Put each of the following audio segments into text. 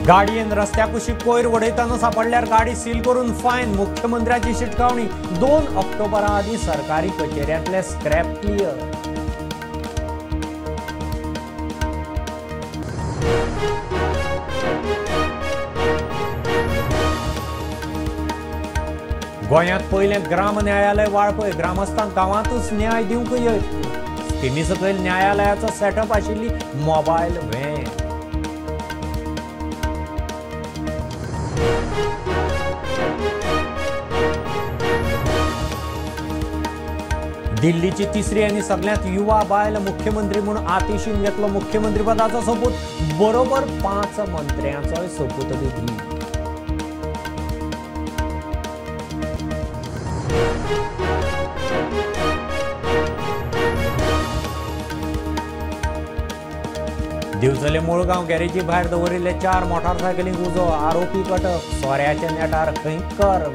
गाडयेन रस्त्या कुशीक कोयर उडयतना सापडल्यार गाडी सील करून फायन. मुख्यमंत्र्याची शिटकावणी. 2 ऑक्टोबरा आदी सरकारी कचेऱ्यांतले स्क्रॅप क्लियर. गोंयांत पयलें ग्राम न्यायालय वाळपय. ग्रामस्थांक गांवांतूच न्याय दिवंक येत. स्किमी सकयल न्यायालयाचो सेटअप आशिल्ली मोबायल व्हॅन. दिल्लीची तिसरी आनी सगळ्यांत युवा बायल मुख्यमंत्री म्हूण आतिशीन घेतलो मुख्यमंत्री पदाचो सोपूत. बरोबर 5 मंत्र्यांचोय सोपूत घेतली. दिवचले मुळगांव गॅरेजी भायर दवरिल्ले 4 मोटारसायकलींक उजो. आरोपी कटक. सोऱ्याच्या नेटार खंयकर.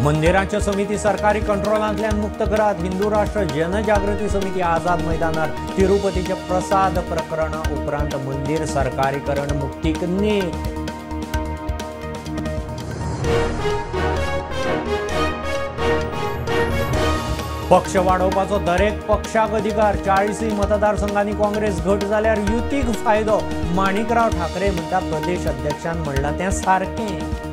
मंदिरांच्या समिती सरकारी कंट्रोलांतल्यान मुक्त करात. हिंदू राष्ट्र जनजागृती समिती आझाद मैदानार. तिरुपतीचे प्रसाद प्रकरण उपरांत मंदिर सरकारीकरण मुक्तीक नेट. पक्ष वाडोवपाचो दरेक पक्षाक अधिकार. 40 मतदारसंघांनी काँग्रेस घट जाल्यार युतीक फायदो. माणिकराव ठाकरे म्हणटा प्रदेश अध्यक्षान म्हणलां तें सारकें.